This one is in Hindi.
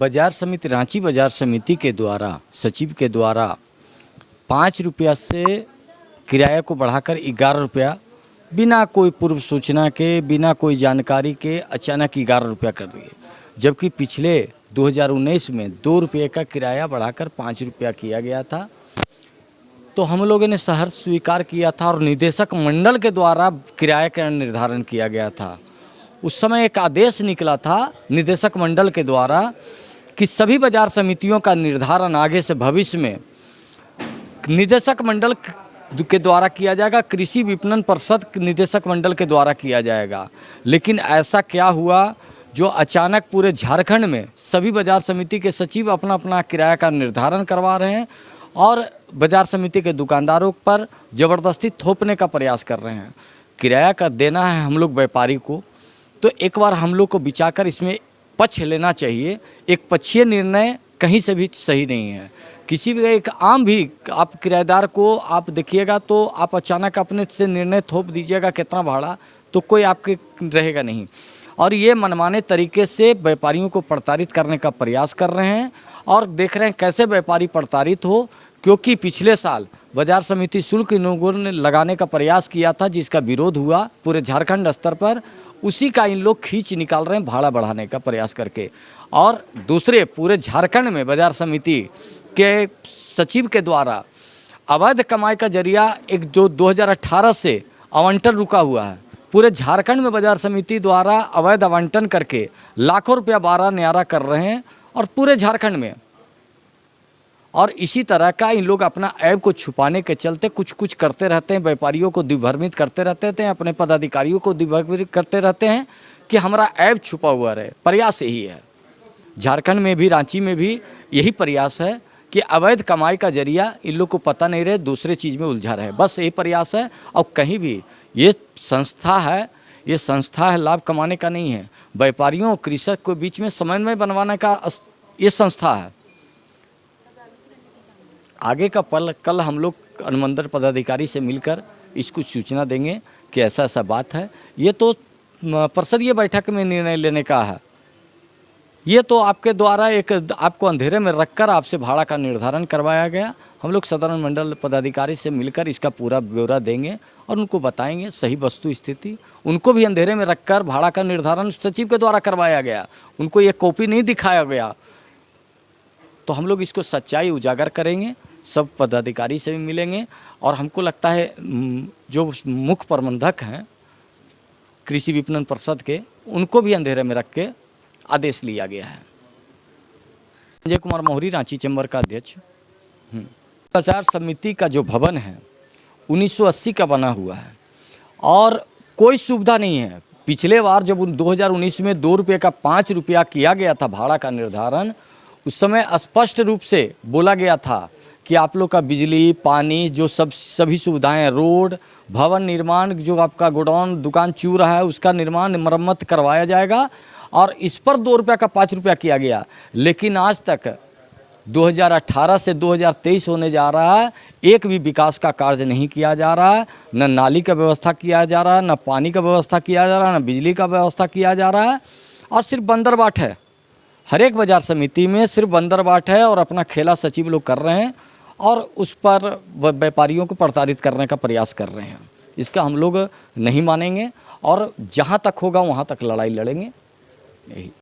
बाजार समिति, रांची बाजार समिति के द्वारा, सचिव के द्वारा 5 रुपया से किराए को बढ़ाकर 11 रुपया बिना कोई पूर्व सूचना के, बिना कोई जानकारी के अचानक 11 रुपया कर दिए। जबकि पिछले 2019 में 2 रुपये का किराया बढ़ाकर 5 रुपया किया गया था। तो हम लोगों ने सहर्ष स्वीकार किया था और निदेशक मंडल के द्वारा किराए का निर्धारण किया गया था। उस समय एक आदेश निकला था निदेशक मंडल के द्वारा कि सभी बाजार समितियों का निर्धारण आगे से भविष्य में निदेशक मंडल के द्वारा किया जाएगा, कृषि विपणन परिषद निदेशक मंडल के द्वारा किया जाएगा। लेकिन ऐसा क्या हुआ, जो अचानक पूरे झारखंड में सभी बाजार समिति के सचिव अपना अपना किराया का निर्धारण करवा रहे हैं और बाजार समिति के दुकानदारों पर ज़बरदस्ती थोपने का प्रयास कर रहे हैं। किराया का देना है हम लोग व्यापारी को, तो एक बार हम लोग को विचार इसमें पक्ष लेना चाहिए। एक पक्षीय निर्णय कहीं से भी सही नहीं है। किसी भी एक आम भी आप किराएदार को आप देखिएगा तो आप अचानक अपने से निर्णय थोप दीजिएगा कितना भाड़ा, तो कोई आपके रहेगा नहीं। और ये मनमाने तरीके से व्यापारियों को प्रताड़ित करने का प्रयास कर रहे हैं और देख रहे हैं कैसे व्यापारी प्रताड़ित हो, क्योंकि पिछले साल बाजार समिति शुल्क इन लोगों ने लगाने का प्रयास किया था जिसका विरोध हुआ पूरे झारखंड स्तर पर। उसी का इन लोग खींच निकाल रहे हैं भाड़ा बढ़ाने का प्रयास करके। और दूसरे पूरे झारखंड में बाजार समिति के सचिव के द्वारा अवैध कमाई का जरिया एक जो 2018 से आवंटन रुका हुआ है, पूरे झारखंड में बाजार समिति द्वारा अवैध आवंटन करके लाखों रुपया बारह न्यारा कर रहे हैं और पूरे झारखंड में। और इसी तरह का इन लोग अपना ऐब को छुपाने के चलते कुछ कुछ करते रहते हैं, व्यापारियों को दिग्भ्रमित करते रहते हैं, अपने पदाधिकारियों को दिग्भ्रमित करते रहते हैं कि हमारा ऐब छुपा हुआ रहे। प्रयास यही है, झारखंड में भी, रांची में भी यही प्रयास है कि अवैध कमाई का जरिया इन लोग को पता नहीं रहे, दूसरे चीज़ में उलझा रहे, बस यही प्रयास है। और कहीं भी ये संस्था है लाभ कमाने का नहीं है, व्यापारियों और कृषक के बीच में समन्वय बनवाने का ये संस्था है। आगे का कल हम लोग अनुमंडल पदाधिकारी से मिलकर इसको सूचना देंगे कि ऐसा ऐसा बात है। ये तो परिषदीय बैठक में निर्णय लेने का है। ये तो आपके द्वारा एक आपको अंधेरे में रखकर आपसे भाड़ा का निर्धारण करवाया गया। हम लोग सदर मंडल पदाधिकारी से मिलकर इसका पूरा ब्यौरा देंगे और उनको बताएंगे सही वस्तु स्थिति। उनको भी अंधेरे में रखकर भाड़ा का निर्धारण सचिव के द्वारा करवाया गया, उनको ये कॉपी नहीं दिखाया गया। तो हम लोग इसको सच्चाई उजागर करेंगे, सब पदाधिकारी से भी मिलेंगे। और हमको लगता है जो मुख्य प्रबंधक हैं कृषि विपणन परिषद के, उनको भी अंधेरे में रख के आदेश लिया गया है। संजय कुमार मोहरी, रांची चैम्बर का अध्यक्ष। बाजार समिति का जो भवन है 1980 का बना हुआ है और कोई सुविधा नहीं है। पिछले बार जब 2019 में 2 रुपये का 5 रुपया किया गया था भाड़ा का निर्धारण, उस समय स्पष्ट रूप से बोला गया था कि आप लोग का बिजली, पानी, जो सभी सुविधाएं, रोड, भवन निर्माण, जो आपका गोडाउन दुकान चू रहा है उसका निर्माण मरम्मत करवाया जाएगा। और इस पर 2 रुपया का 5 रुपया किया गया। लेकिन आज तक 2018 से 2023 होने जा रहा है, एक भी विकास का कार्य नहीं किया जा रहा है। न नाली का व्यवस्था किया जा रहा है, न पानी का व्यवस्था किया जा रहा है, न बिजली का व्यवस्था किया जा रहा है। और सिर्फ बंदरबाट है, हर एक बाजार समिति में सिर्फ बंदरबाट है और अपना खेला सचिव लोग कर रहे हैं और उस पर व्यापारियों को प्रताड़ित करने का प्रयास कर रहे हैं। इसका हम लोग नहीं मानेंगे और जहाँ तक होगा वहाँ तक लड़ाई लड़ेंगे। यही